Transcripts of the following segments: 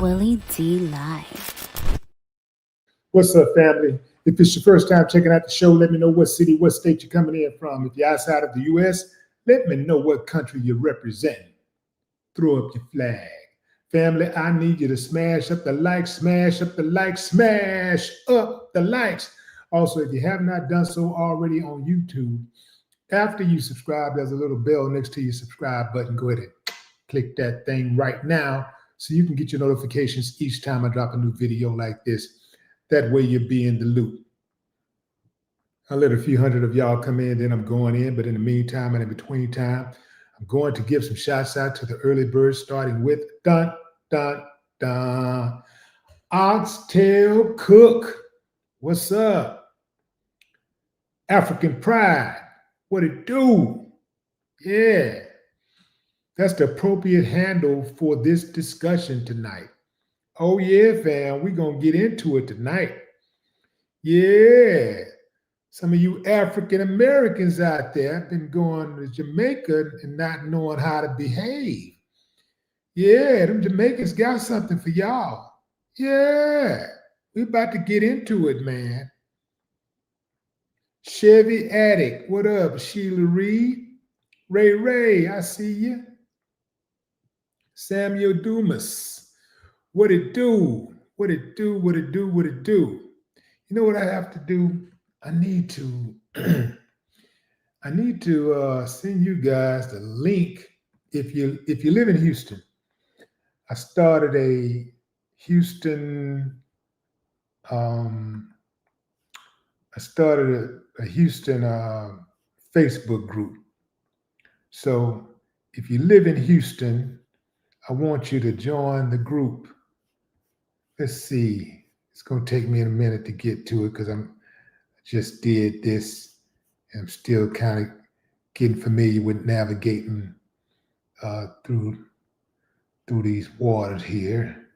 Willie D Live. What's up, family? If it's your first time checking out the show, let me know what city, what state you're coming in from. If you're outside of the U.S., let me know what country you're representing. Throw up your flag. Family, I need you to smash up the likes, smash up the likes, smash up the likes. Also, if you have not done so already on YouTube, after you subscribe, there's a little bell next to your subscribe button. Go ahead and click that thing right now so you can get your notifications each time I drop a new video like this. That way you'll be in the loop. I'll let a few hundred of y'all come in, then I'm going in. But in the meantime and in between time, I'm going to give some shots out to the early birds, starting with dun, dun, dun. Oxtail Cook, what's up? African Pride, what it do? Yeah, that's the appropriate handle for this discussion tonight. Oh yeah, fam, we're going to get into it tonight. Yeah, some of you African Americans out there have been going to Jamaica and not knowing how to behave. Yeah, them Jamaicans got something for y'all. Yeah, we about to get into it, man. Chevy Addict, what up? Sheila Reed, Ray, I see you. Samuel Dumas, what it do? What it do? What it do? What it do? You know what I have to do? I need to send you guys the link. If you live in Houston, I started a Houston Facebook group. So if you live in Houston, I want you to join the group. Let's see. It's going to take me a minute to get to it because I just did this and I'm still kind of getting familiar with navigating through these waters here.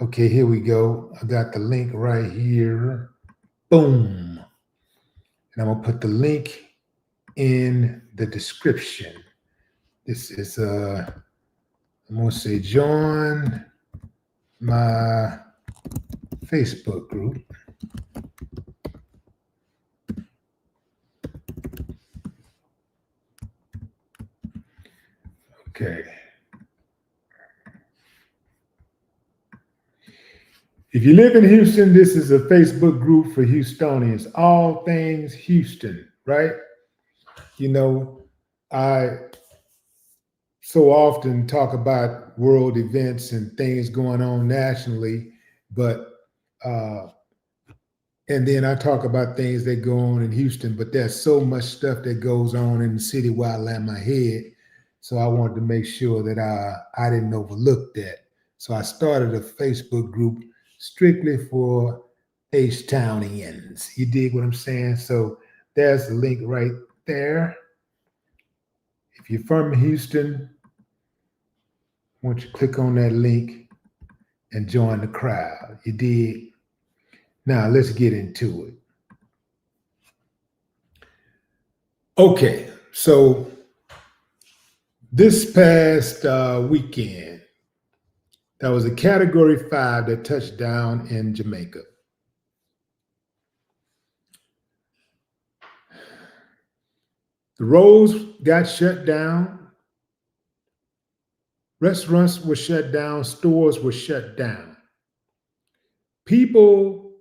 Okay, here we go. I got the link right here. Boom. And I'm going to put the link in the description. This is, I'm going to say join my Facebook group. Okay. If you live in Houston, this is a Facebook group for Houstonians, all things Houston, right? You know, I so often talk about world events and things going on nationally, but and then I talk about things that go on in Houston, but there's so much stuff that goes on in the city where I land my head. So I wanted to make sure that I didn't overlook that. So I started a Facebook group strictly for H-Townians. You dig what I'm saying? So there's the link right there. If you're from Houston, I want you to click on that link and join the crowd. You dig? Now let's get into it. Okay, so this past weekend, there was a Category 5 that touched down in Jamaica. The roads got shut down. Restaurants were shut down. Stores were shut down. People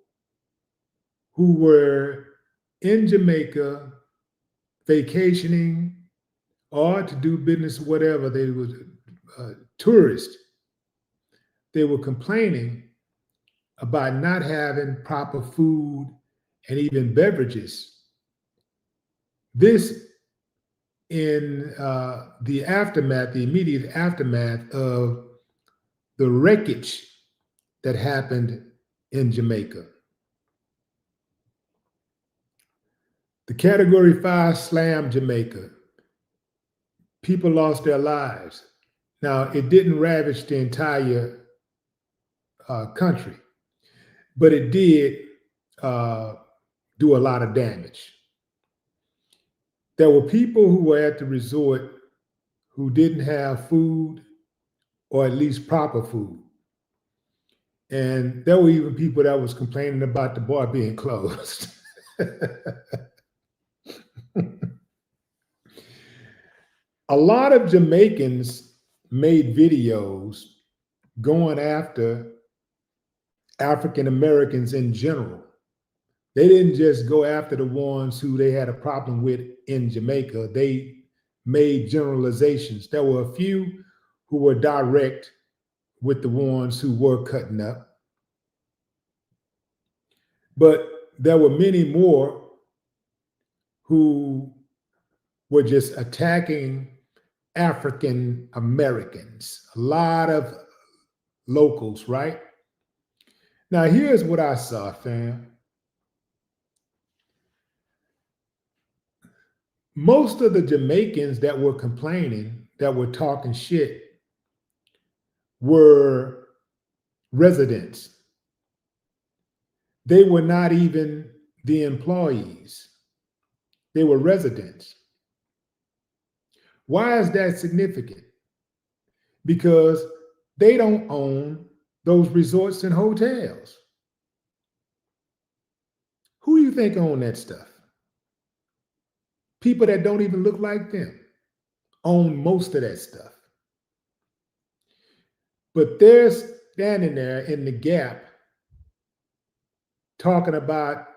who were in Jamaica vacationing or to do business, whatever, they were tourists. They were complaining about not having proper food and even beverages. This in the aftermath, the immediate aftermath of the wreckage that happened in Jamaica. The Category 5 slammed Jamaica. People lost their lives. Now, it didn't ravage the entire country, but it did do a lot of damage. There were people who were at the resort who didn't have food or at least proper food. And there were even people that was complaining about the bar being closed. A lot of Jamaicans made videos going after African Americans in general. They didn't just go after the ones who they had a problem with in Jamaica. They made generalizations. There were a few who were direct with the ones who were cutting up, but there were many more who were just attacking African Americans, a lot of locals, right? Now, here's what I saw, fam. Most of the Jamaicans that were complaining, that were talking shit, were residents. They were not even the employees, they were residents. Why is that significant? Because they don't own those resorts and hotels. Who do you think own that stuff? People that don't even look like them own most of that stuff. But they're standing there in the gap talking about,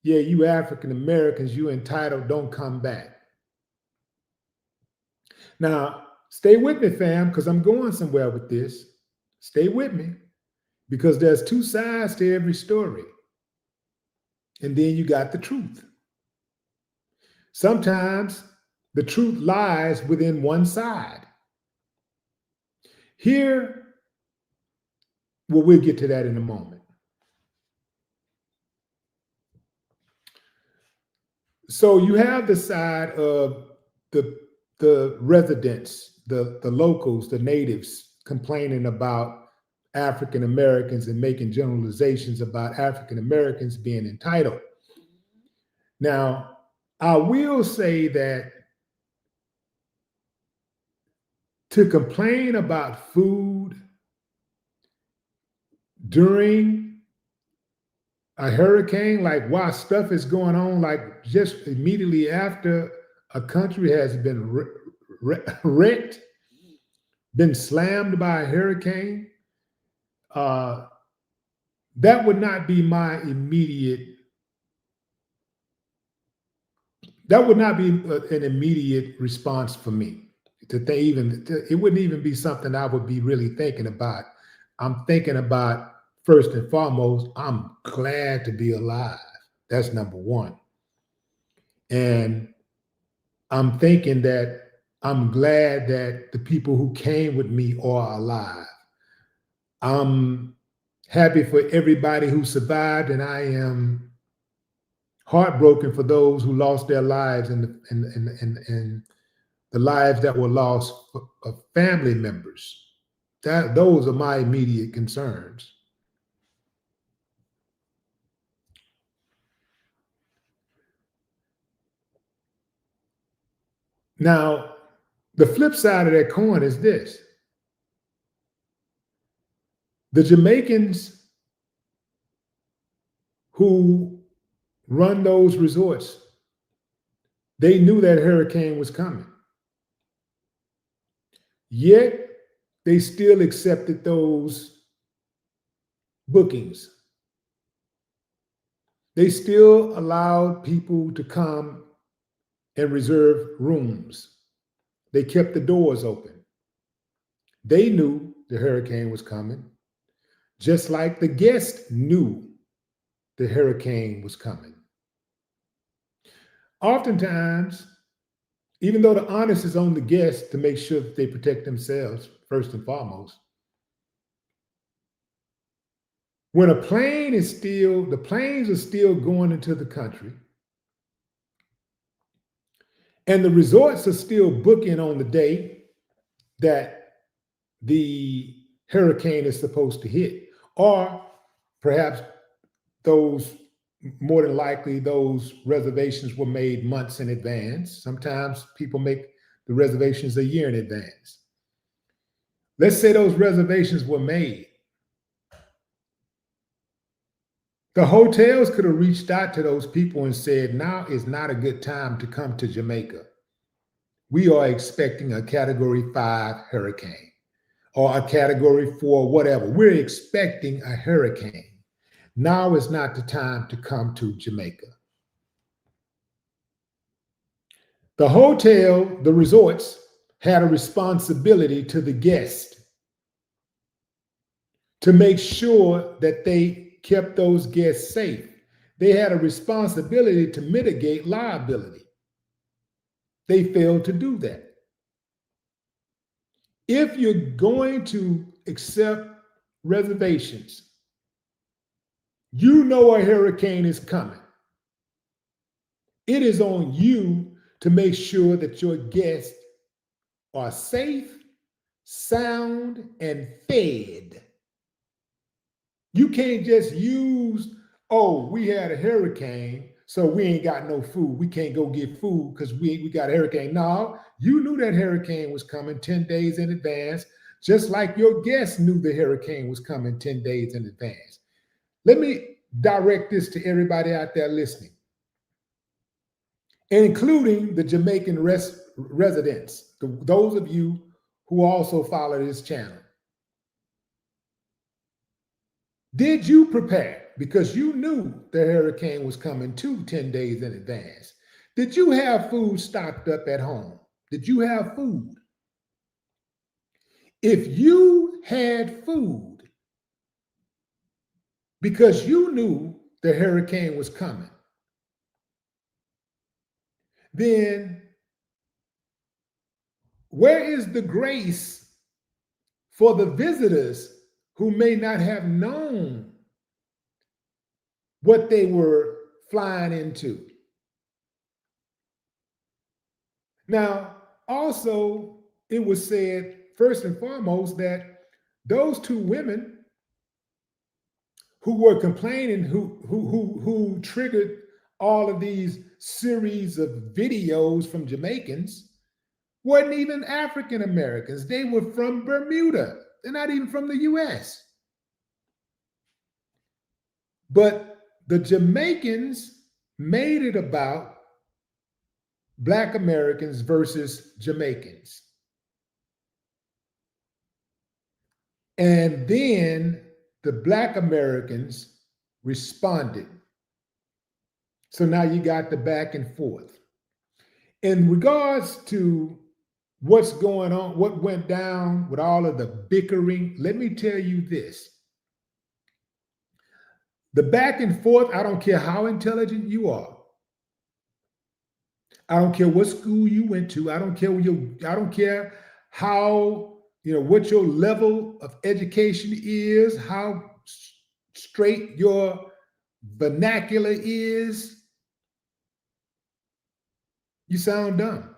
yeah, you African Americans, you entitled, don't come back. Now, stay with me, fam, because I'm going somewhere with this. Stay with me, because there's two sides to every story. And then you got the truth. Sometimes the truth lies within one side. Here, well, we'll get to that in a moment. So you have the side of the residents, the locals, the natives complaining about African Americans and making generalizations about African Americans being entitled. Now, I will say that to complain about food during a hurricane, like while stuff is going on, like just immediately after a country has been wrecked, been slammed by a hurricane, that would not be my immediate, that would not be an immediate response for me. It wouldn't even be something I would be really thinking about. I'm thinking about, first and foremost, I'm glad to be alive. That's number one. And I'm thinking that I'm glad that the people who came with me are alive. I'm happy for everybody who survived, and I am heartbroken for those who lost their lives and the lives that were lost of family members. Those are my immediate concerns. Now, the flip side of that coin is this. The Jamaicans who run those resorts, they knew that hurricane was coming. Yet, they still accepted those bookings. They still allowed people to come and reserve rooms. They kept the doors open. They knew the hurricane was coming, just like the guests knew the hurricane was coming. Oftentimes, even though the onus is on the guests to make sure that they protect themselves first and foremost, when the planes are still going into the country, and the resorts are still booking on the day that the hurricane is supposed to hit, or perhaps more than likely, those reservations were made months in advance. Sometimes people make the reservations a year in advance. Let's say those reservations were made. The hotels could have reached out to those people and said, now is not a good time to come to Jamaica. We are expecting a category 5 hurricane or a category 4, whatever. We're expecting a hurricane. Now is not the time to come to Jamaica. The hotel, the resorts, had a responsibility to the guest to make sure that they kept those guests safe. They had a responsibility to mitigate liability. They failed to do that. If you're going to accept reservations, you know a hurricane is coming. It is on you to make sure that your guests are safe, sound, and fed. You can't just use, oh, we had a hurricane, so we ain't got no food. We can't go get food because we got a hurricane. No, you knew that hurricane was coming 10 days in advance, just like your guests knew the hurricane was coming 10 days in advance. Let me direct this to everybody out there listening, including the Jamaican residents, those of you who also follow this channel. Did you prepare? Because you knew the hurricane was coming 10 days in advance. Did you have food stocked up at home? Did you have food? If you had food because you knew the hurricane was coming, then where is the grace for the visitors who may not have known what they were flying into? Now, also, it was said, first and foremost, that those two women who were complaining, who triggered all of these series of videos from Jamaicans, weren't even African Americans. They were from Bermuda. They're not even from the US. But the Jamaicans made it about Black Americans versus Jamaicans. And then the Black Americans responded. So now you got the back and forth. In regards to what's going on, what went down with all of the bickering, let me tell you this. The back and forth, I don't care how intelligent you are. I don't care what school you went to. I don't care how, what your level of education is, how straight your vernacular is. You sound dumb.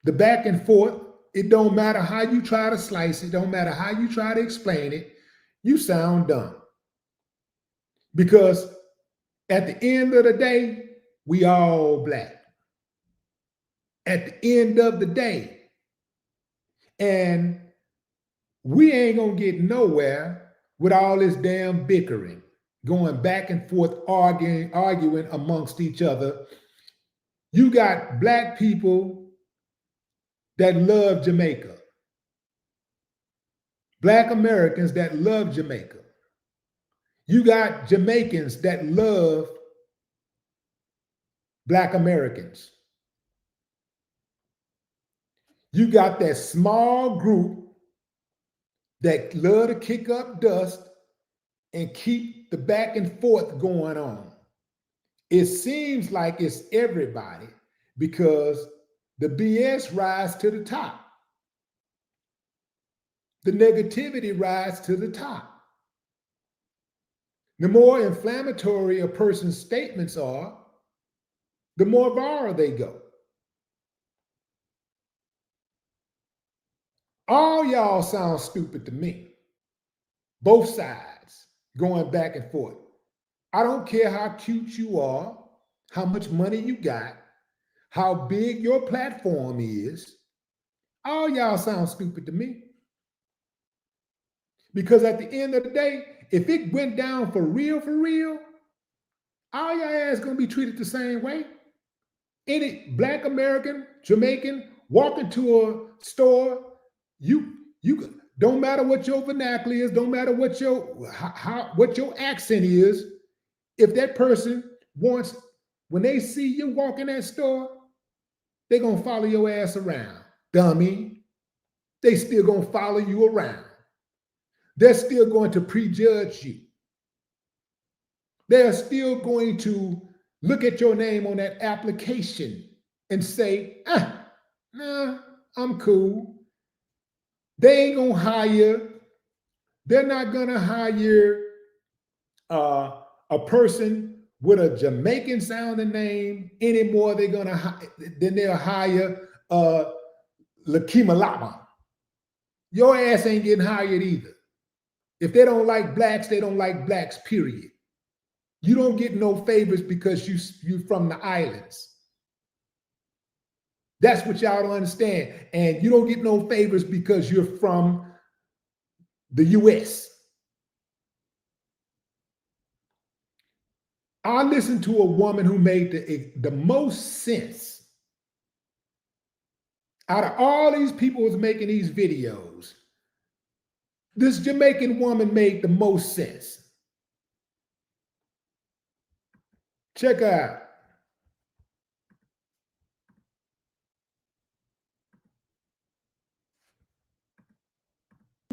The back and forth, it don't matter how you try to slice it, don't matter how you try to explain it, you sound dumb. Because at the end of the day, we all Black. At the end of the day. And we ain't gonna get nowhere with all this damn bickering, going back and forth, arguing amongst each other. You got Black people that love Jamaica. Black Americans that love Jamaica. You got Jamaicans that love Black Americans. You got that small group that love to kick up dust and keep the back and forth going on. It seems like it's everybody because the BS rises to the top. The negativity rises to the top. The more inflammatory a person's statements are, the more viral they go. All y'all sound stupid to me. Both sides going back and forth. I don't care how cute you are, how much money you got, how big your platform is. All y'all sound stupid to me. Because at the end of the day, if it went down for real, all your ass gonna be treated the same way. Any black American, Jamaican, walk into a store, you don't matter what your vernacular is, don't matter what your accent is. If that person wants, when they see you walk in that store, they're gonna follow your ass around, dummy. They still gonna follow you around. They're still going to prejudge you. They're still going to look at your name on that application and say, nah, I'm cool. They ain't gonna hire, they're not gonna hire a person with a Jamaican sounding name anymore. Then they'll hire Lakima Lama. Your ass ain't getting hired either. If they don't like blacks, they don't like blacks, period. You don't get no favors because you from the islands. That's what y'all don't understand. And you don't get no favors because you're from the US. I listened to a woman who made the most sense. Out of all these people who's making these videos, this Jamaican woman made the most sense. Check her out.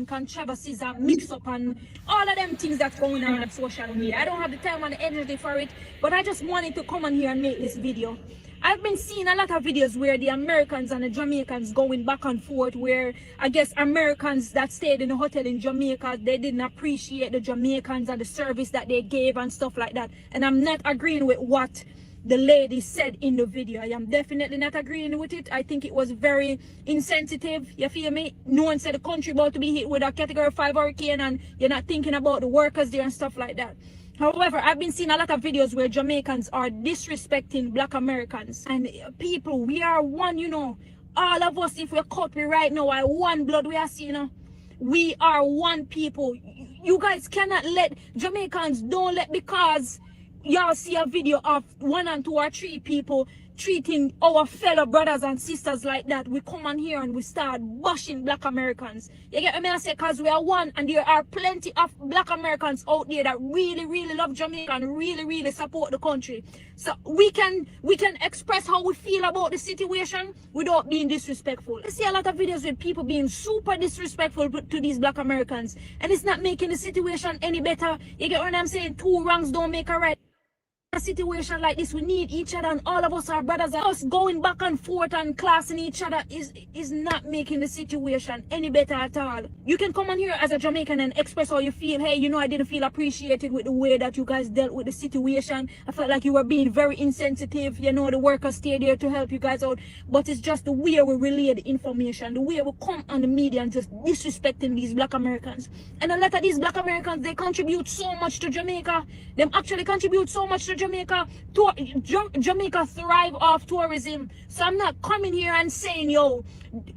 Controversies and mix up and all of them things that's going on social media. I don't have the time and the energy for it, but I just wanted to come on here and make this video. I've been seeing a lot of videos where the Americans and the Jamaicans going back and forth, where I guess Americans that stayed in a hotel in Jamaica, they didn't appreciate the Jamaicans and the service that they gave and stuff like that. And I'm not agreeing with what the lady said in the video. I am definitely not agreeing with it. I think it was very insensitive. You feel me? No one said the country about to be hit with a category 5 hurricane and you're not thinking about the workers there and stuff like that. However, I've been seeing a lot of videos where Jamaicans are disrespecting black Americans. And people, we are one, you know. All of us, if we're country right now, are one blood we are seeing, you know. We are one people. You guys cannot let Jamaicans, don't let, because y'all see a video of 1 and 2 or 3 people treating our fellow brothers and sisters like that, we come on here and we start bashing black Americans. You get what I say? Because we are one, and there are plenty of black Americans out there that really love Jamaica and really support the country. So we can express how we feel about the situation without being disrespectful. I see a lot of videos with people being super disrespectful to these black Americans, and it's not making the situation any better. You get what I'm saying? 2 wrongs don't make a right. A situation like this, we need each other, and all of us are brothers. Us going back and forth and classing each other is not making the situation any better at all. You can come on here as a Jamaican and express how you feel. Hey, you know, I didn't feel appreciated with the way that you guys dealt with the situation. I felt like you were being very insensitive. You know, the workers stayed there to help you guys out, but it's just the way we relay the information, the way we come on the media and just disrespecting these black Americans. And a lot of these black Americans, they contribute so much to Jamaica. Them actually contribute so much to Jamaica. Jamaica thrive off tourism. So I'm not coming here and saying, yo,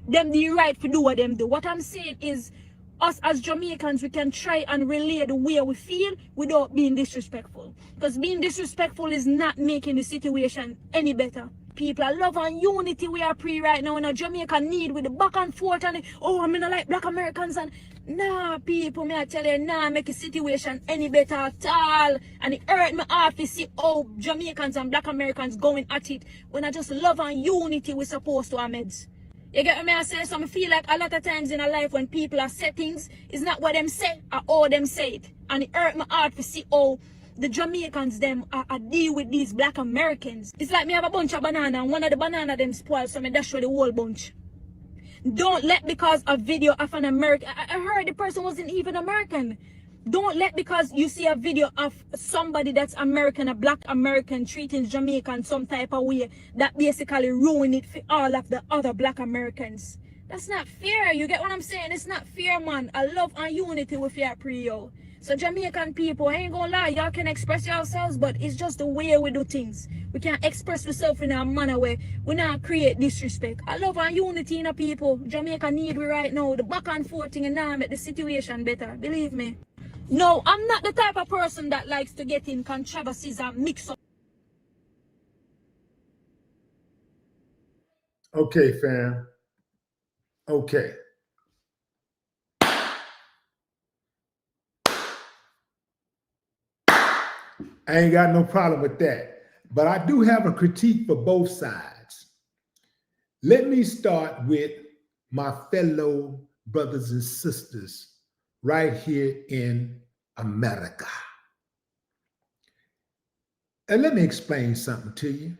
them the right to do what them do. What I'm saying is, us as Jamaicans, we can try and relay the way we feel without being disrespectful. Because being disrespectful is not making the situation any better. People, I love and unity we are pre right now in a Jamaica need with the back and forth and oh, I'm gonna like black Americans and nah, people, me I tell you, nah, make the situation any better at all. And it hurt me off to see how Jamaicans and black Americans going at it when I just love and unity we're supposed to, Ahmeds. You get what I say? So I feel like a lot of times in a life when people are say things, it's not what them say or how them say it. And it hurt my heart to see how the Jamaicans them are deal with these black Americans. It's like me have a bunch of banana and one of the banana them spoil, so me dash with the whole bunch. Don't let because a video of an American, I heard the person wasn't even American. Don't let because you see a video of somebody that's American, a black American treating Jamaican some type of way, that basically ruin it for all of the other black Americans. That's not fair. You get what I'm saying? It's not fair, man. I love and unity with your pre-yo. So Jamaican people, I ain't gonna lie, y'all can express yourselves, but it's just the way we do things. We can't express ourselves in a manner where we not create disrespect. I love and unity in a people. Jamaica need we right now. The back and forth thing and now make the situation better. Believe me. No, I'm not the type of person that likes to get in controversies and mix up. Okay, fam. Okay. I ain't got no problem with that. But I do have a critique for both sides. Let me start with my fellow brothers and sisters right here in America. And let me explain something to you.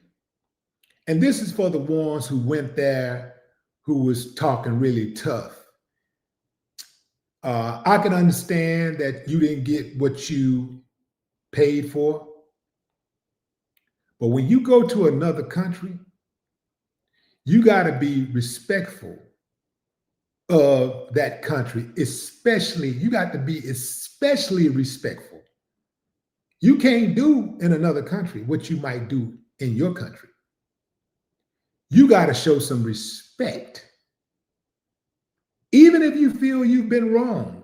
And this is for the ones who went there who was talking really tough. I can understand that you didn't get what you paid for. But when you go to another country, you got to be respectful of that country, especially, you got to be especially respectful. You can't do in another country what you might do in your country. You got to show some respect, even if you feel you've been wronged,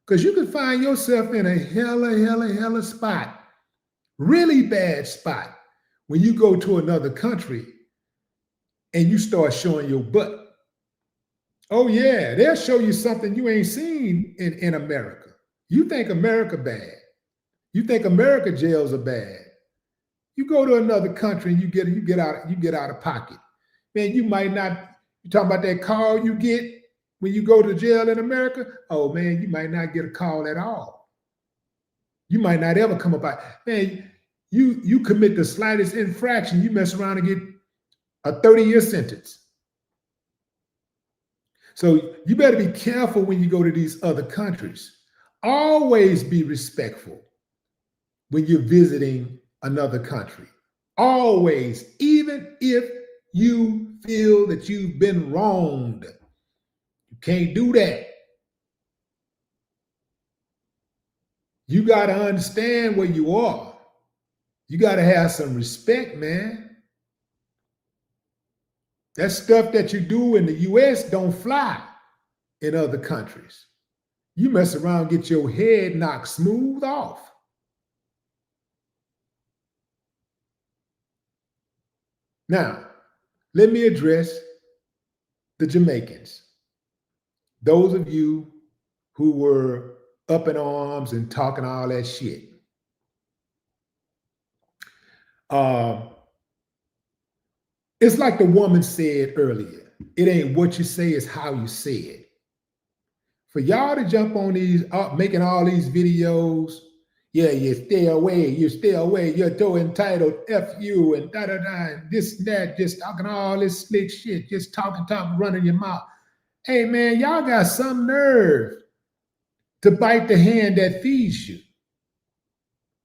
because you can find yourself in a hella spot, really bad spot, when you go to another country and you start showing your butt. Oh yeah, they'll show you something you ain't seen in America. You think America bad. You think America jails are bad. You go to another country and you get out of pocket. Man, you might not, you talking about that call you get when you go to jail in America? Oh man, you might not get a call at all. You might not ever come about. Man, you commit the slightest infraction, you mess around and get a 30-year sentence. So you better be careful when you go to these other countries. Always be respectful when you're visiting another country. Always, even if you feel that you've been wronged. You can't do that. You got to understand where you are. You got to have some respect, man. That stuff that you do in the US don't fly in other countries. You mess around, get your head knocked smooth off. Now, let me address the Jamaicans. Those of you who were up in arms and talking all that shit. It's like the woman said earlier, it ain't what you say, it's how you say it. For y'all to jump on these, making all these videos, yeah, you stay away, you're so entitled, F you, and da-da-da, and this and that, just talking all this slick shit, just talking, running your mouth. Hey man, y'all got some nerve to bite the hand that feeds you.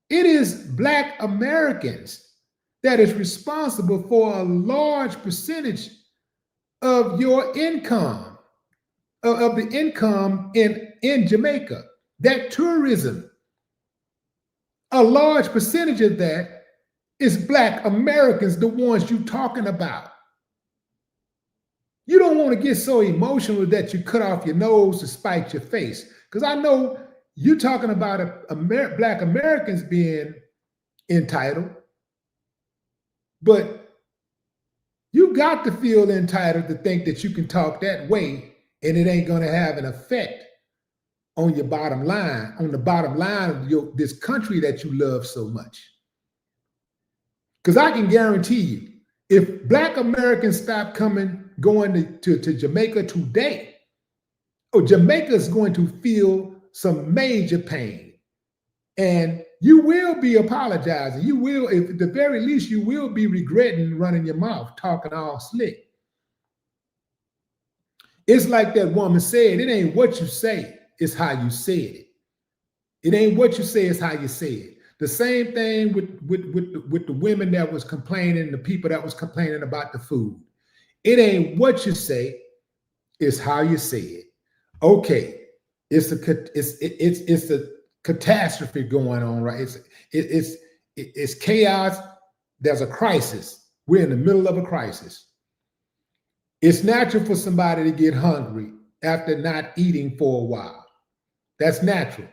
It is Black Americans that is responsible for a large percentage of your income, of the income in Jamaica. That tourism, a large percentage of that is Black Americans, the ones you talking about. You don't want to get so emotional that you cut off your nose to spite your face. Because I know you're talking about Black Americans being entitled, but you got to feel entitled to think that you can talk that way and it ain't going to have an effect on your bottom line, on the bottom line of this country that you love so much. Because I can guarantee you, if Black Americans stop going to Jamaica today, Jamaica is going to feel some major pain. And you will be apologizing. You will, if at the very least, you will be regretting running your mouth, talking all slick. It's like that woman said, it ain't what you say, it's how you said it. It ain't what you say, it's how you say it. The same thing with the women that was complaining, the people that was complaining about the food. It ain't what you say, it's how you say it. Okay, it's a catastrophe going on, right? It's chaos. There's a crisis. We're in the middle of a crisis. It's natural for somebody to get hungry after not eating for a while. That's natural.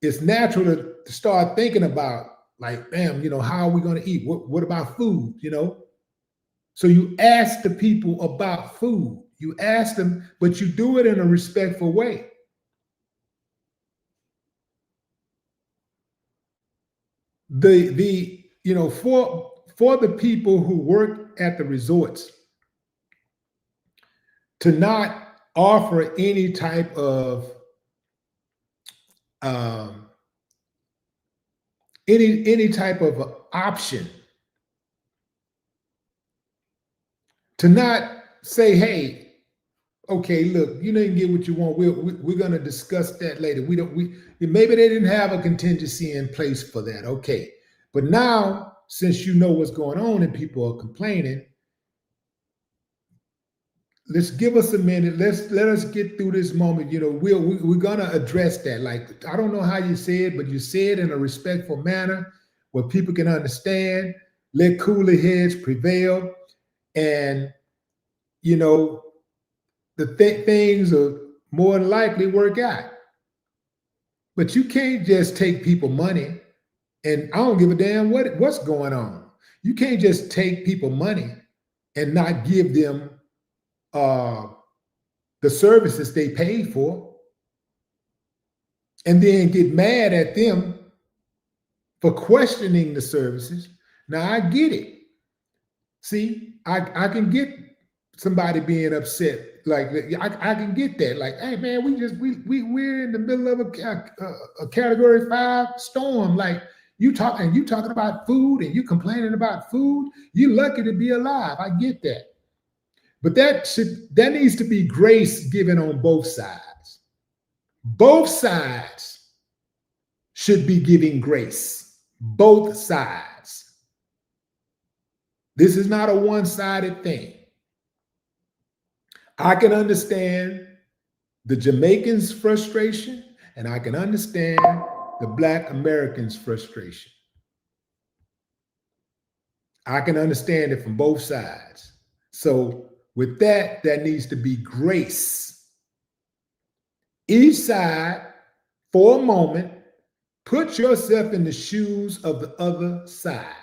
it's natural to start thinking about, like, damn, how are we going to eat? What about food? So you ask the people about food. You ask them, but you do it in a respectful way. For the people who work at the resorts to not offer any type of um, any type of option, to not say, hey, okay, look, you didn't get what you want. We're going to discuss that later. Maybe they didn't have a contingency in place for that. Okay. But now, since you know what's going on and people are complaining, let's give us a minute. Let us get through this moment. We're going to address that. Like, I don't know how you say it, but you say it in a respectful manner where people can understand. Let cooler heads prevail. And, things will more than likely work out. But you can't just take people money, and I don't give a damn what's going on. You can't just take people money and not give them the services they paid for, and then get mad at them for questioning the services. Now, I get it. See, I can get somebody being upset. Like, I can get that. Like, hey man, we're in the middle of a Category 5 storm. Like, you talking about food and you complaining about food. You're lucky to be alive. I get that. But that needs to be grace given on both sides. Both sides should be giving grace. Both sides. This is not a one-sided thing. I can understand the Jamaicans' frustration, and I can understand the Black Americans' frustration. I can understand it from both sides. So with that, there needs to be grace. Each side, for a moment, put yourself in the shoes of the other side.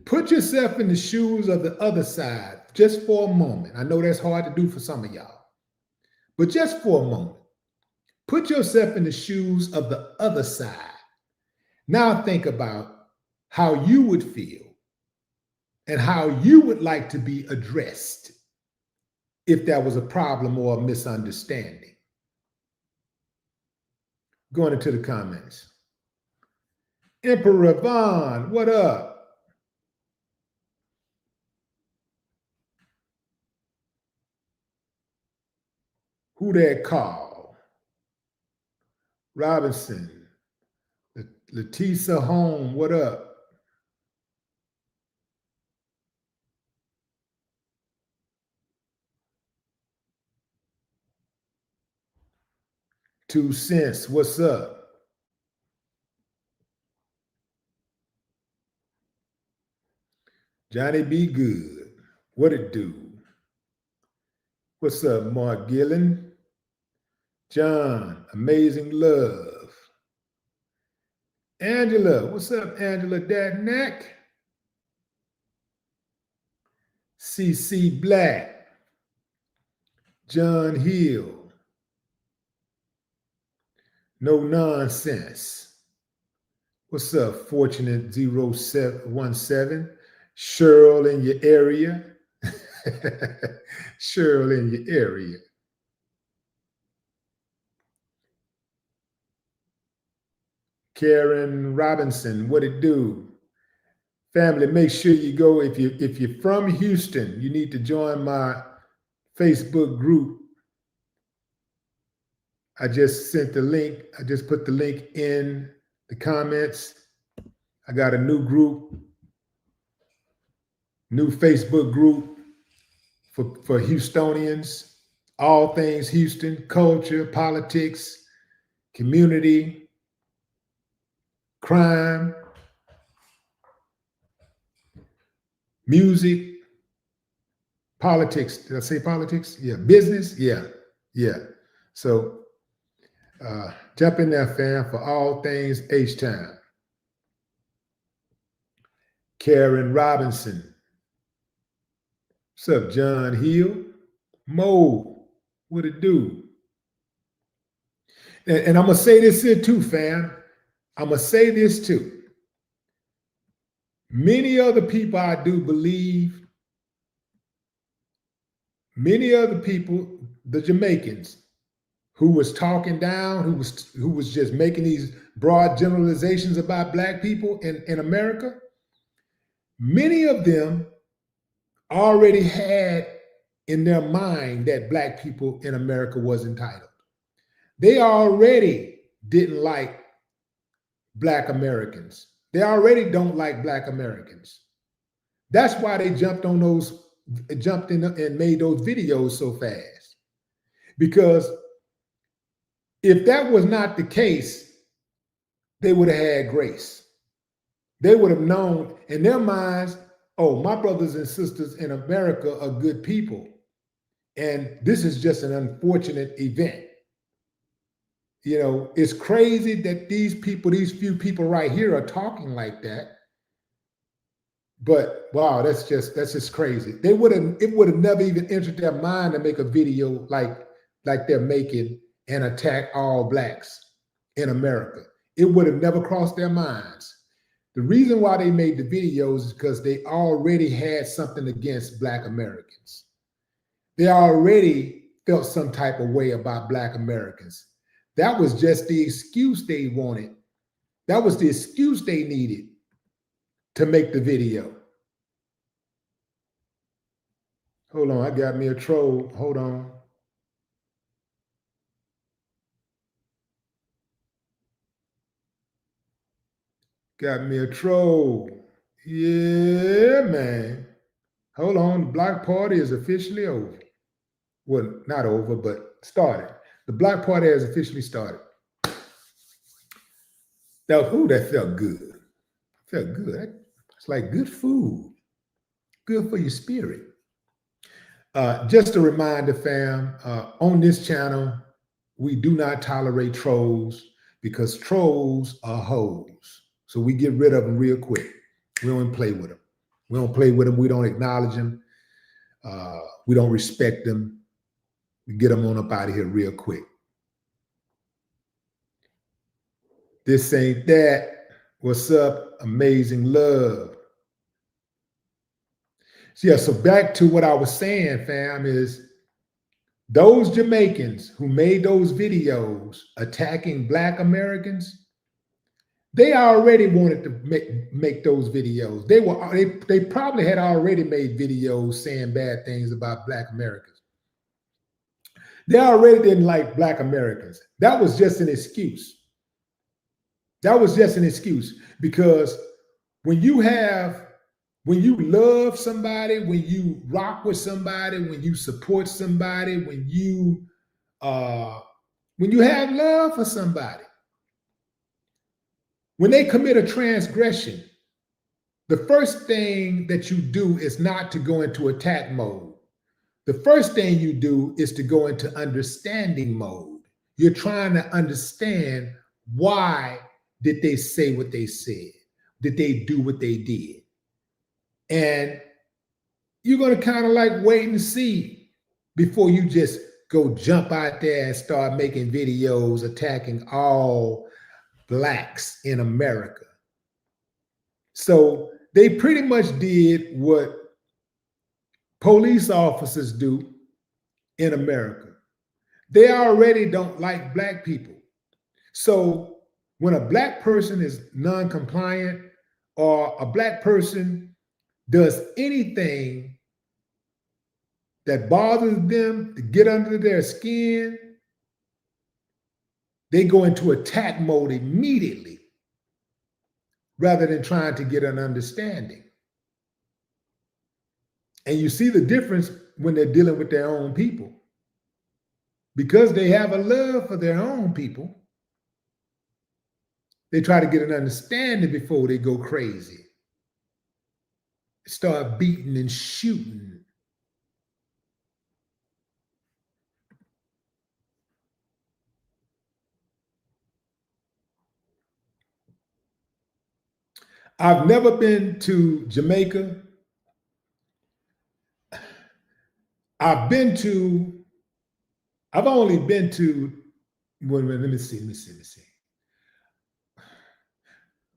Put yourself in the shoes of the other side just for a moment. I know that's hard to do for some of y'all, but just for a moment, put yourself in the shoes of the other side. Now think about how you would feel and how you would like to be addressed if there was a problem or a misunderstanding. Going into the comments. Emperor Vaughn, what up? Who that call? Robinson. Letisa Home, what up? Two Cents, what's up? Johnny B. Good, what it do? What's up, Mark Gillen? John, Amazing Love. Angela, what's up, Angela Dadnack? CC Black. John Hill. No Nonsense. What's up, Fortunate 0717? Cheryl in your area. Cheryl in your area. Karen Robinson, what it do? Family, make sure you go. If you're from Houston, you need to join my Facebook group. I just sent the link. I just put the link in the comments. I got a new group, new Facebook group for Houstonians. All things Houston, culture, politics, community, crime, music, politics. Did I say politics? Yeah. Business? Yeah. So Jump in there, fam, for all things H-Time. Karen Robinson. What's up, John Hill? Mo, what it do? And I'm going to say this here too, fam. I'm going to say this too. Many other people, I do believe, many other people, the Jamaicans, who was talking down, who was just making these broad generalizations about Black people in America, many of them already had in their mind that Black people in America was entitled. They already didn't like Black Americans. They already don't like Black Americans. That's why they jumped in and made those videos so fast. Because if that was not the case, they would have had grace. They would have known in their minds, oh, my brothers and sisters in America are good people. And this is just an unfortunate event. You know, it's crazy that these few people right here are talking like that. But wow, that's just crazy. It would have never even entered their mind to make a video like they're making and attack all Blacks in America. It would have never crossed their minds. The reason why they made the videos is because they already had something against Black Americans. They already felt some type of way about Black Americans. That was just the excuse they wanted. That was the excuse they needed to make the video. Hold on, I got me a troll. Hold on. Got me a troll. Yeah, man. Hold on, the block party is officially over. Well, not over, but started. The block party has officially started. Now, that felt good. Felt good. It's like good food. Good for your spirit. Just a reminder, fam, on this channel, we do not tolerate trolls because trolls are hoes. So we get rid of them real quick. We don't play with them. We don't play with them. We don't acknowledge them. We don't respect them. We get them on up out of here real quick. This ain't that. What's up? Amazing love. Yeah, so back to what I was saying, fam, is those Jamaicans who made those videos attacking Black Americans, they already wanted to make those videos. They probably had already made videos saying bad things about Black Americans. They already didn't like Black Americans. That was just an excuse. That was just an excuse because when you love somebody, when you rock with somebody, when you support somebody, when you have love for somebody, when they commit a transgression, the first thing that you do is not to go into attack mode. The first thing you do is to go into understanding mode. You're trying to understand why did they say what they said? Did they do what they did? And you're going to kind of like wait and see before you just go jump out there and start making videos attacking all Blacks in America. So they pretty much did what police officers do in America. They already don't like Black people. So when a Black person is non-compliant or a Black person does anything that bothers them to get under their skin, they go into attack mode immediately rather than trying to get an understanding. And you see the difference when they're dealing with their own people. Because they have a love for their own people, they try to get an understanding before they go crazy. Start beating and shooting. I've never been to Jamaica. I've only been to, well, let me see.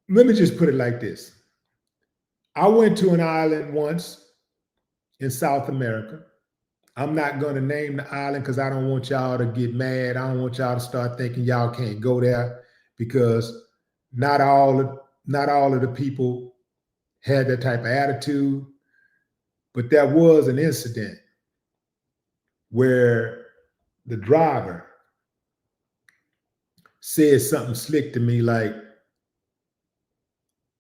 Let me just put it like this. I went to an island once in South America. I'm not going to name the island because I don't want y'all to get mad. I don't want y'all to start thinking y'all can't go there, because not all of the people had that type of attitude. But there was an incident where the driver said something slick to me like,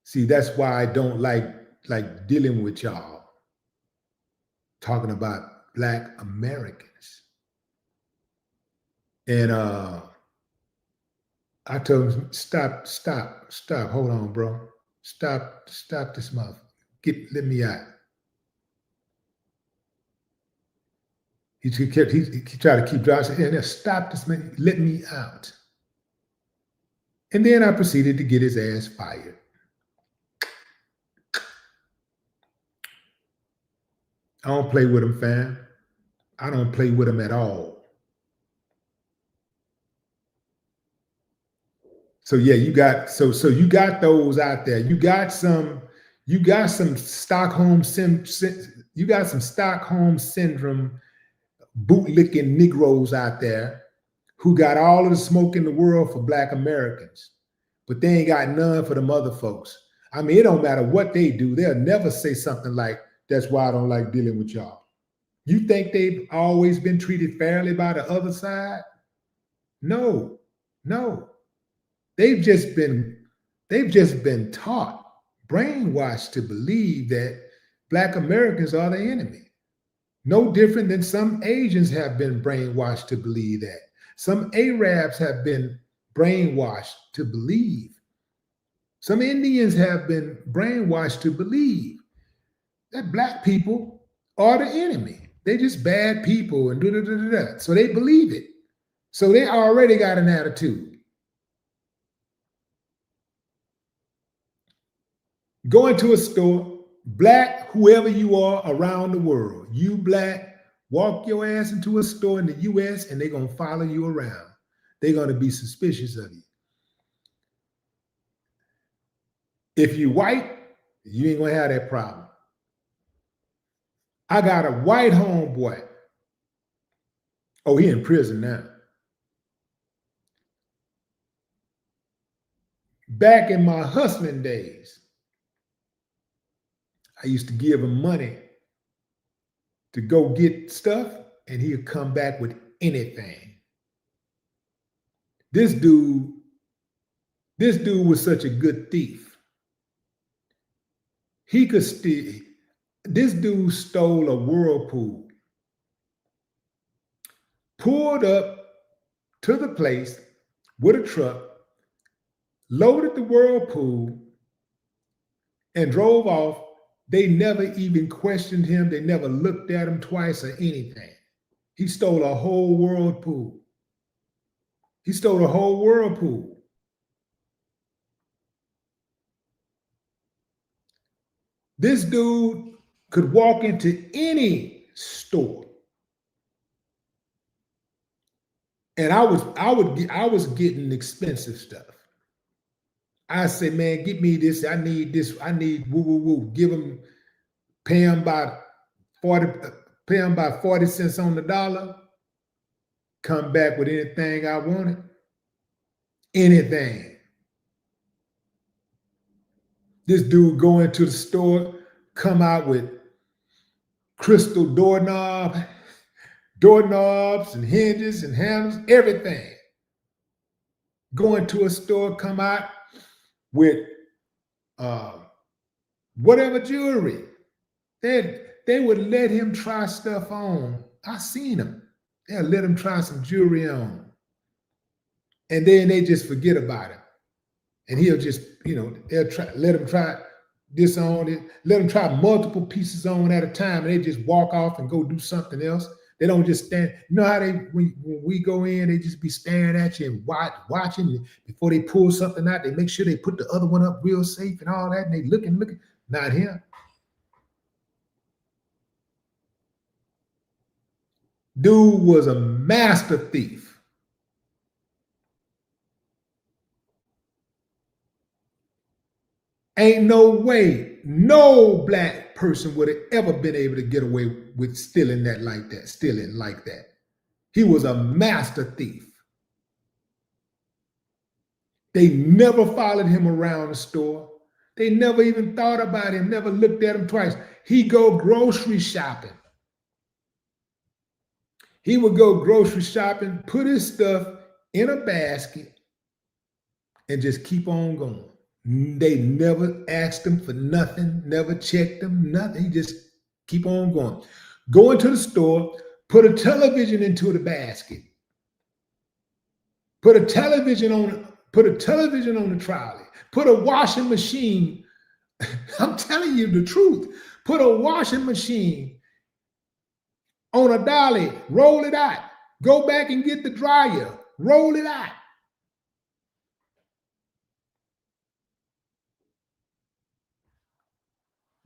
see, that's why I don't like dealing with y'all, talking about Black Americans. And I told him, stop, hold on, bro. Stop this mother. Let me out. He tried to keep driving. Hey, stop this man, let me out. And then I proceeded to get his ass fired. I don't play with him, fam. I don't play with him at all. So yeah, you got those out there. You got some Stockholm syndrome bootlicking Negroes out there who got all of the smoke in the world for Black Americans, but they ain't got none for them other folks. I mean, it don't matter what they do. They'll never say something like, that's why I don't like dealing with y'all. You think they've always been treated fairly by the other side? No. They've just been taught, brainwashed to believe that Black Americans are the enemy. No different than some Asians have been brainwashed to believe that. Some Arabs have been brainwashed to believe. Some Indians have been brainwashed to believe that Black people are the enemy. They're just bad people and da-da-da-da-da. So they believe it. So they already got an attitude. Go into a store, Black, whoever you are around the world, you Black, walk your ass into a store in the US and they're going to follow you around. They're going to be suspicious of you. If you're white, you ain't going to have that problem. I got a white homeboy. Oh, he in prison now. Back in my hustling days, I used to give him money to go get stuff, and he'd come back with anything. This dude was such a good thief. He could steal. This dude stole a Whirlpool, pulled up to the place with a truck, loaded the Whirlpool, and drove off. They never even questioned him. They never looked at him twice or anything. He stole a whole Whirlpool. This dude could walk into any store, and I was getting expensive stuff. I said, man, get me this. I need this. I need woo woo woo. Pay him by 40 cents on the dollar. Come back with anything I wanted. Anything. This dude go into the store, come out with crystal doorknobs and hinges and handles, everything. Go into a store, come out with whatever jewelry. They would let him try stuff on. I seen him. They'll let him try some jewelry on. And then they just forget about it. And he'll just, let him try this on, let him try multiple pieces on at a time, and they just walk off and go do something else. They don't just stand. You know how when we go in, they just be staring at you and watching before they pull something out. They make sure they put the other one up real safe and all that. And they looking. Not him. Dude was a master thief. Ain't no way no black person would have ever been able to get away with stealing like that. He was a master thief. They never followed him around the store. They never even thought about him, never looked at him twice. He go grocery shopping. He would go grocery shopping, put his stuff in a basket, and just keep on going. They never asked him for nothing, never checked him, nothing. He just keep on going. Go into the store, put a television into the basket. Put a television on the trolley. Put a washing machine. I'm telling you the truth. Put a washing machine on a dolly, roll it out. Go back and get the dryer, roll it out.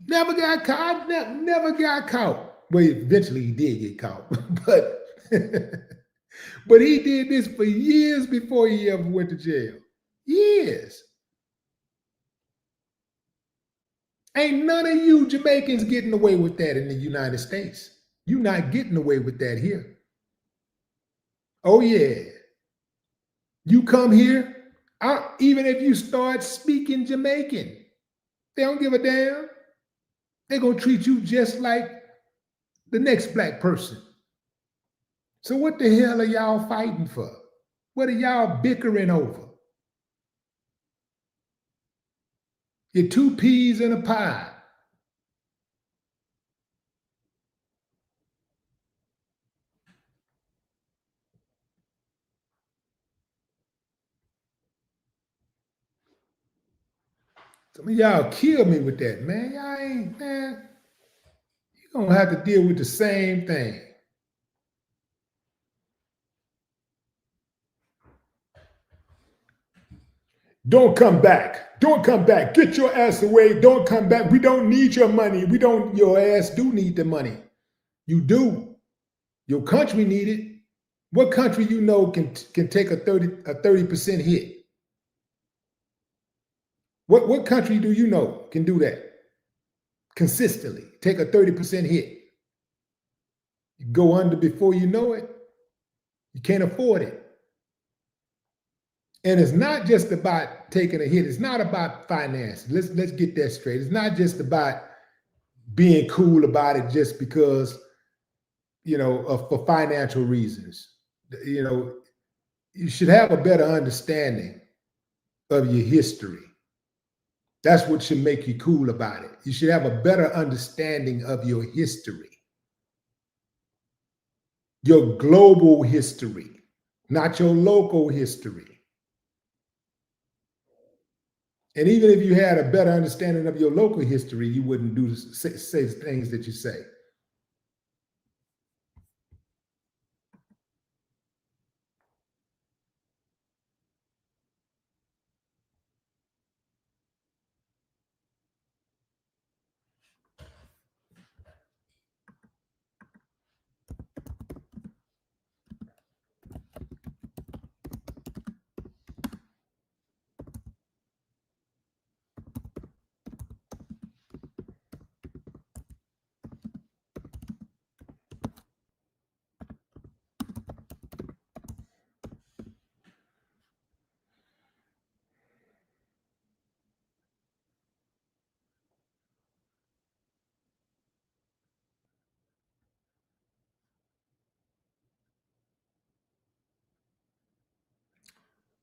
Never got caught, never got caught. Well, eventually he did get caught, but he did this for years before he ever went to jail. Years. Ain't none of you Jamaicans getting away with that in the United States. You're not getting away with that here. Oh yeah. You come here, even if you start speaking Jamaican, they don't give a damn. They're going to treat you just like the next black person. So what the hell are y'all fighting for? What are y'all bickering over? You're two peas in a pod. Some of y'all kill me with that, man. Y'all ain't, man. You're going to have to deal with the same thing. Don't come back. Don't come back. Get your ass away. Don't come back. We don't need your money. Your ass do need the money. You do. Your country need it. What country you know can take a 30% hit? What country do you know can do that consistently? Take a 30% hit. You go under before you know it. You can't afford it. And it's not just about taking a hit. It's not about finance. Let's get that straight. It's not just about being cool about it just because, for financial reasons. You should have a better understanding of your history. That's what should make you cool about it. You should have a better understanding of your history. Your global history, not your local history. And even if you had a better understanding of your local history, you wouldn't say things that you say.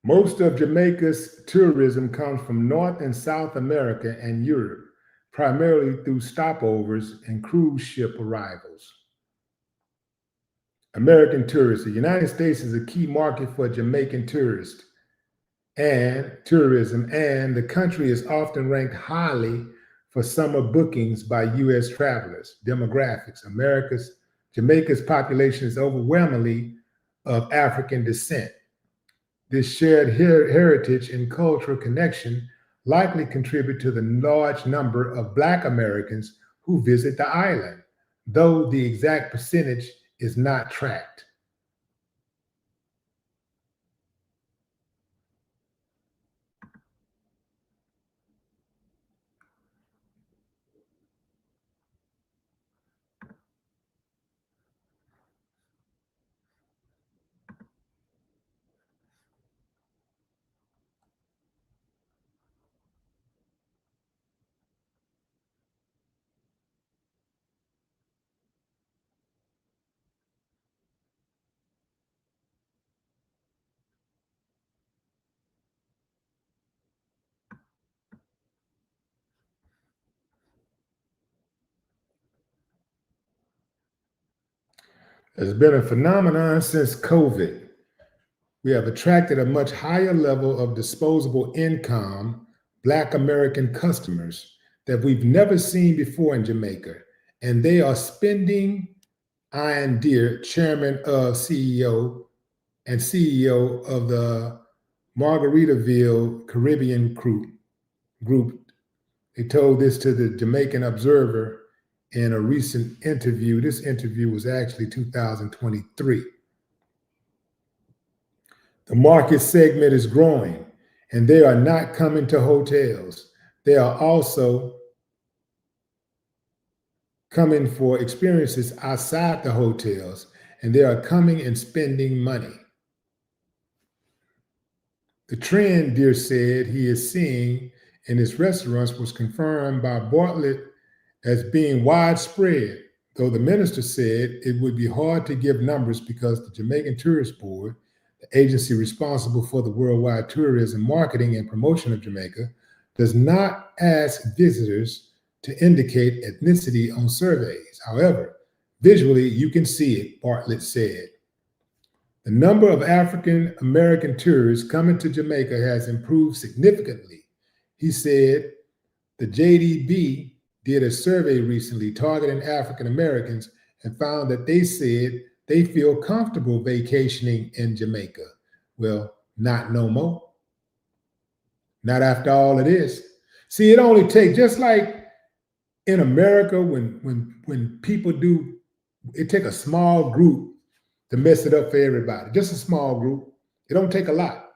Most of Jamaica's tourism comes from North and South America and Europe, primarily through stopovers and cruise ship arrivals. American tourists. The United States is a key market for Jamaican tourists and tourism, and the country is often ranked highly for summer bookings by U.S. travelers. Demographics. America's Jamaica's population is overwhelmingly of African descent. This shared heritage and cultural connection likely contribute to the large number of Black Americans who visit the island, though the exact percentage is not tracked. It's been a phenomenon since COVID. We have attracted a much higher level of disposable income Black American customers that we've never seen before in Jamaica. And they are spending, Ian Deere, chairman of CEO of the Margaritaville Caribbean Group. They told this to the Jamaican Observer in a recent interview. This interview was actually 2023. The market segment is growing, and they are not coming to hotels. They are also coming for experiences outside the hotels, and they are coming and spending money. The trend, Deere said, he is seeing in his restaurants was confirmed by Bartlett as being widespread, though the minister said it would be hard to give numbers because the Jamaican Tourist Board, the agency responsible for the worldwide tourism, marketing, and promotion of Jamaica, does not ask visitors to indicate ethnicity on surveys. However, visually, you can see it, Bartlett said. The number of African American tourists coming to Jamaica has improved significantly. He said the JDB did a survey recently targeting African Americans and found that they said they feel comfortable vacationing in Jamaica. Well, not no more. Not after all of this. See, it only takes, just like in America, when people do, it take a small group to mess it up for everybody. Just a small group. It don't take a lot.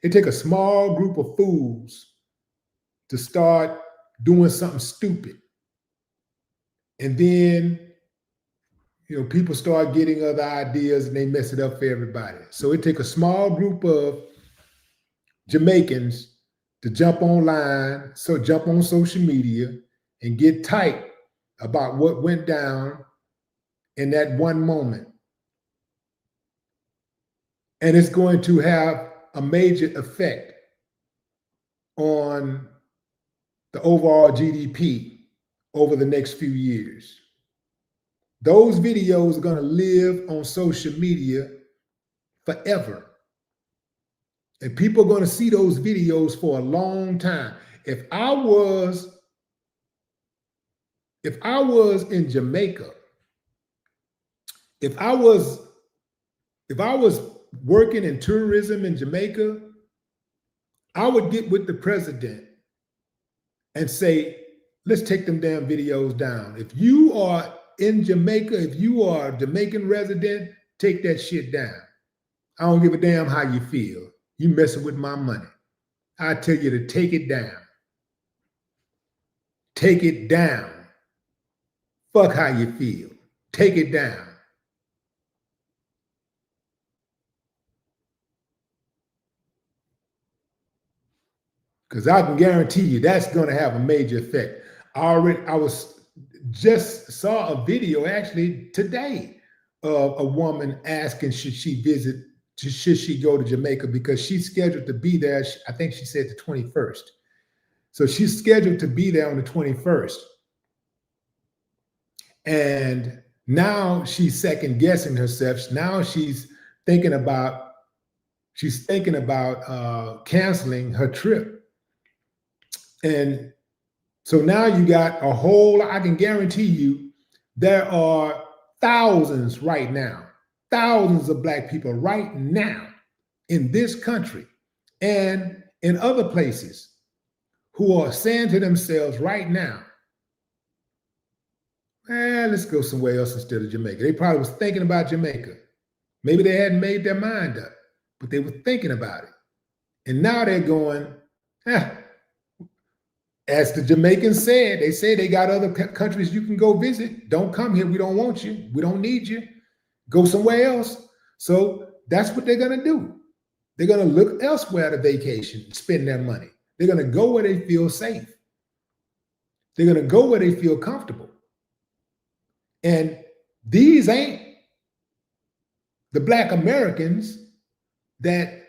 It take a small group of fools to start doing something stupid. And then, people start getting other ideas and they mess it up for everybody. So it take a small group of Jamaicans to jump online, jump on social media and get tight about what went down in that one moment. And it's going to have a major effect on the overall GDP over the next few years. Those videos are going to live on social media forever. And people are going to see those videos for a long time. If I was in Jamaica, if I was working in tourism in Jamaica, I would get with the president and say, let's take them damn videos down. If you are in Jamaica, if you are a Jamaican resident, take that shit down. I don't give a damn how you feel. You messing with my money. I tell you to take it down. Take it down. Fuck how you feel. Take it down. Because I can guarantee you that's going to have a major effect. I just saw a video actually today of a woman asking should she go to Jamaica because she's scheduled to be there. I think she said the 21st. So she's scheduled to be there on the 21st. And now she's second guessing herself. Now she's thinking about canceling her trip. And so now you got I can guarantee you there are thousands right now, thousands of black people right now in this country and in other places who are saying to themselves right now, let's go somewhere else instead of Jamaica. They probably was thinking about Jamaica. Maybe they hadn't made their mind up, but they were thinking about it. And now they're going, as the Jamaicans said, they say they got other countries you can go visit. Don't come here. We don't want you. We don't need you. Go somewhere else. So that's what they're going to do. They're going to look elsewhere to vacation, spend their money. They're going to go where they feel safe. They're going to go where they feel comfortable. And these ain't the Black Americans that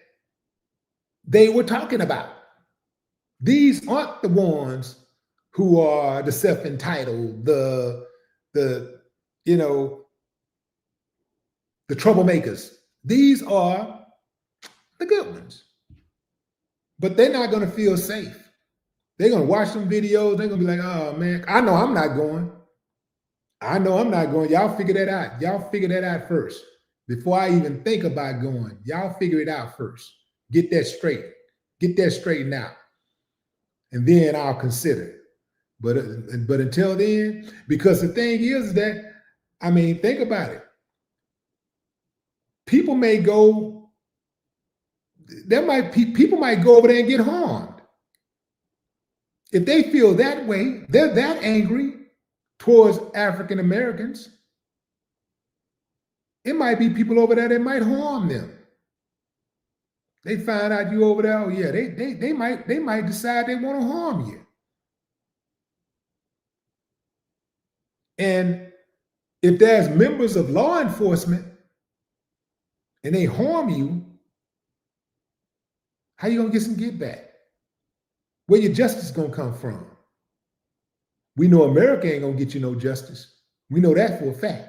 they were talking about. These aren't the ones who are the self-entitled, the troublemakers. These are the good ones. But they're not going to feel safe. They're going to watch some videos. They're going to be like, oh, man, I know I'm not going. I know I'm not going. Y'all figure that out. Y'all figure that out first. Before I even think about going, y'all figure it out first. Get that straight. Get that straightened out. And then I'll consider. But until then, because the thing is that, I mean, think about it. People may go, people might go over there and get harmed. If they feel that way, they're that angry towards African Americans, it might be people over there that might harm them. They find out you over there, oh yeah, they might decide they want to harm you. And if there's members of law enforcement and they harm you, how you gonna get some get back? Where your justice gonna come from? We know America ain't gonna get you no justice. We know that for a fact.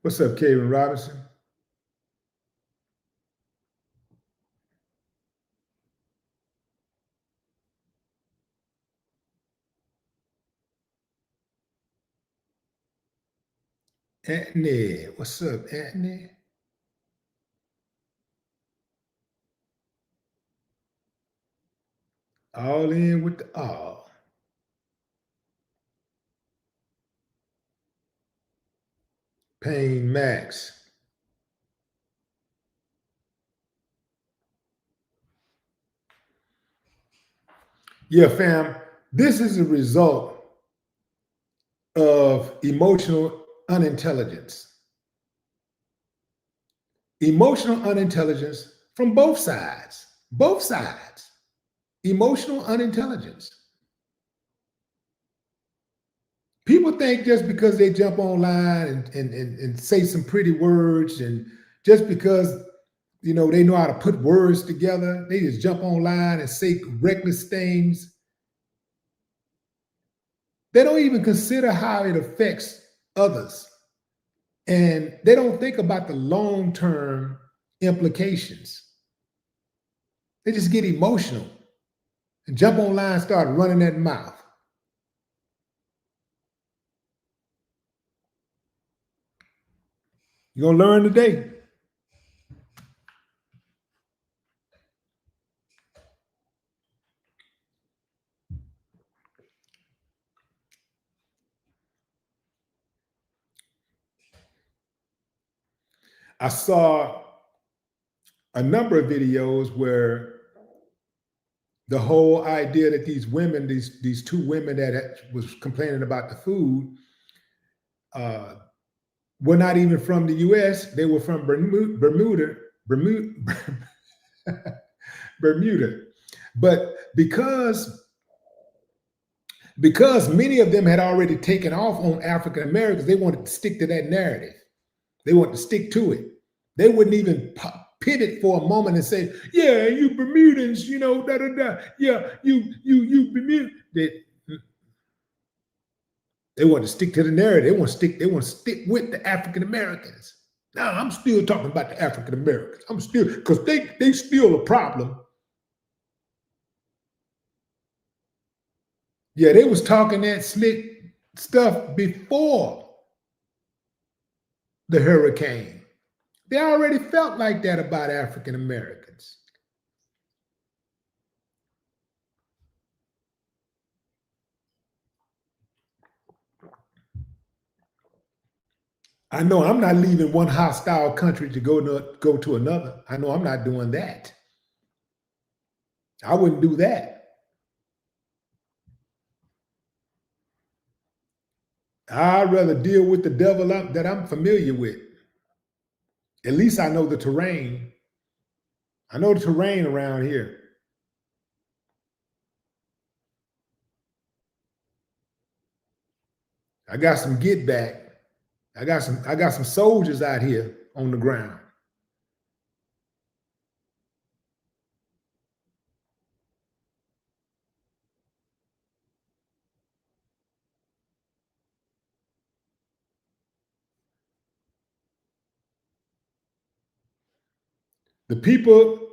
What's up, Kevin Robinson? Anthony, what's up, Anthony? All in with the all. Payne Max. Yeah, fam, this is a result of emotional unintelligence. Emotional unintelligence from both sides. Both sides. Emotional unintelligence. People think just because they jump online and say some pretty words, and just because they know how to put words together, they just jump online and say reckless things. They don't even consider how it affects others. And they don't think about the long-term implications. They just get emotional and jump online and start running that mouth. You're going to learn today. I saw a number of videos where the whole idea that these women, these two women that was complaining about the food, were not even from the U.S. They were from Bermuda. But because many of them had already taken off on African Americans, they wanted to stick to that narrative. They wanted to stick to it. They wouldn't even pivot for a moment and say, yeah, you Bermudans, da-da-da. Yeah, you Bermuda. They want to stick to the narrative. They want to stick with the African Americans. Now I'm still talking about the African Americans. I'm still, because they still a problem. Yeah, they was talking that slick stuff before the hurricane. They already felt like that about African Americans. I know I'm not leaving one hostile country to go to another. I know I'm not doing that. I wouldn't do that. I'd rather deal with the devil that I'm familiar with. At least I know the terrain. I know the terrain around here. I got some get back. I got some soldiers out here on the ground. The people,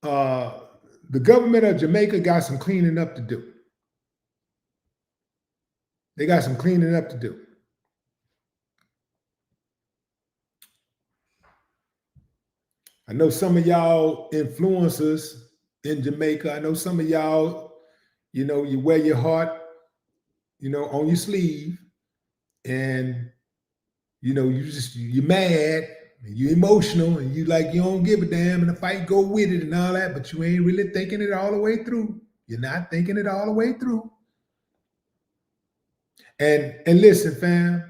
uh, the government of Jamaica got some cleaning up to do. They got some cleaning up to do. I know some of y'all influencers in Jamaica. I know some of y'all, you wear your heart, on your sleeve, and you're mad, and you're emotional, and you don't give a damn, and the fight go with it and all that, but you ain't really thinking it all the way through. You're not thinking it all the way through. And listen, fam,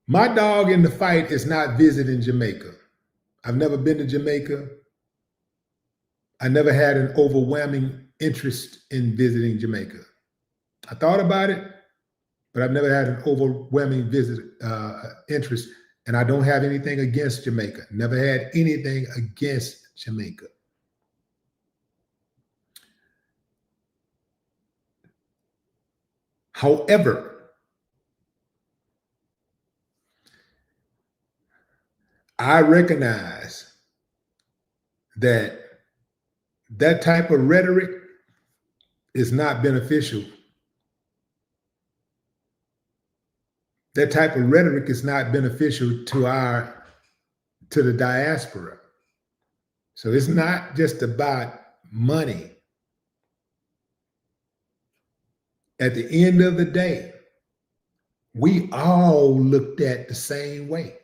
my dog in the fight is not visiting Jamaica. I've never been to Jamaica. I never had an overwhelming interest in visiting Jamaica. I thought about it, but I've never had an overwhelming interest. And I don't have anything against Jamaica. Never had anything against Jamaica. However, I recognize that that type of rhetoric is not beneficial. That type of rhetoric is not beneficial to the diaspora. So it's not just about money. At the end of the day, we all looked at the same way.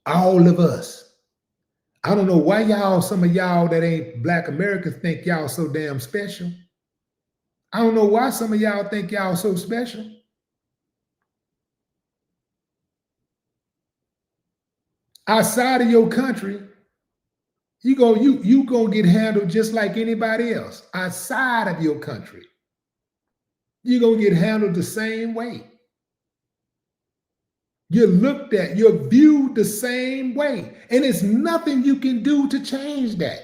All of us. I don't know why some of y'all that ain't Black Americans think y'all so damn special. I don't know why some of y'all think y'all so special. Outside of your country, you gonna get handled just like anybody else. Outside of your country, you're gonna get handled the same way. You're looked at, you're viewed the same way. And it's nothing you can do to change that.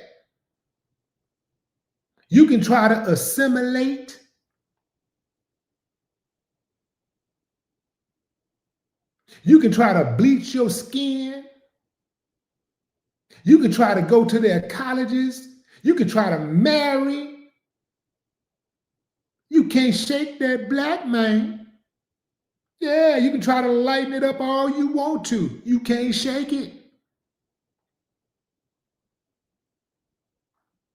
You can try to assimilate. You can try to bleach your skin. You can try to go to their colleges. You can try to marry. You can't shake that black man. Yeah, you can try to lighten it up all you want to. You can't shake it.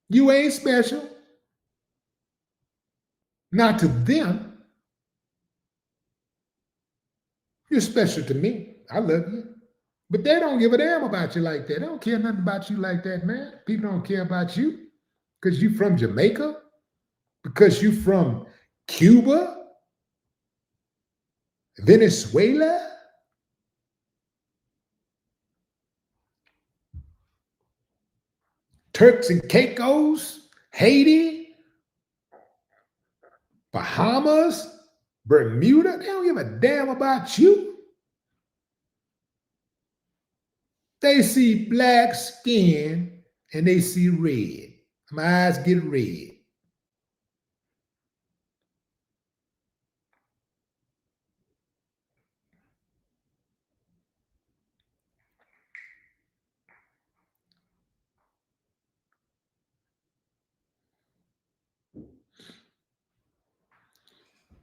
You ain't special. Not to them. You're special to me. I love you. But they don't give a damn about you like that. They don't care nothing about you like that, man. People don't care about you because you from Jamaica, because you from Cuba, Venezuela. Turks and Caicos, Haiti, Bahamas, Bermuda. They don't give a damn about you. They see black skin and they see red. My eyes get red.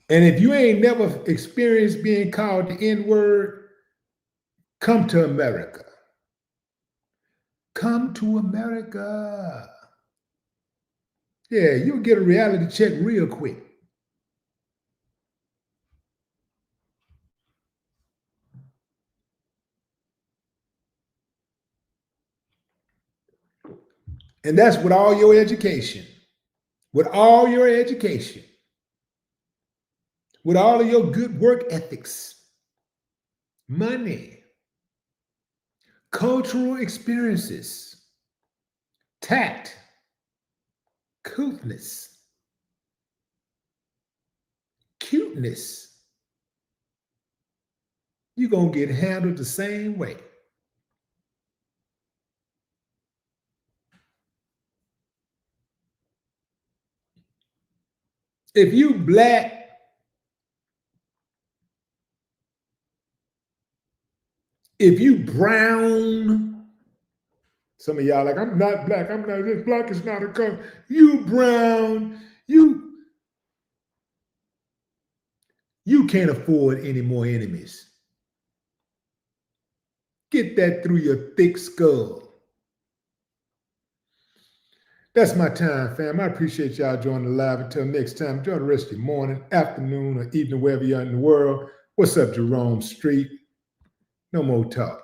And if you ain't never experienced being called the N-word, come to America. Come to America. Yeah, you'll get a reality check real quick. And that's with all your education. With all your education. With all of your good work ethics. Money. Cultural experiences. Tact. Coolness. Cuteness. You're going to get handled the same way. If you black, if you brown, some of y'all like, I'm not black, I'm not, this black is not a color. You brown, you can't afford any more enemies. Get that through your thick skull. That's my time, fam. I appreciate y'all joining the live. Until next time, enjoy the rest of your morning, afternoon, or evening, wherever you're in the world. What's up, Jerome Street? No more talk.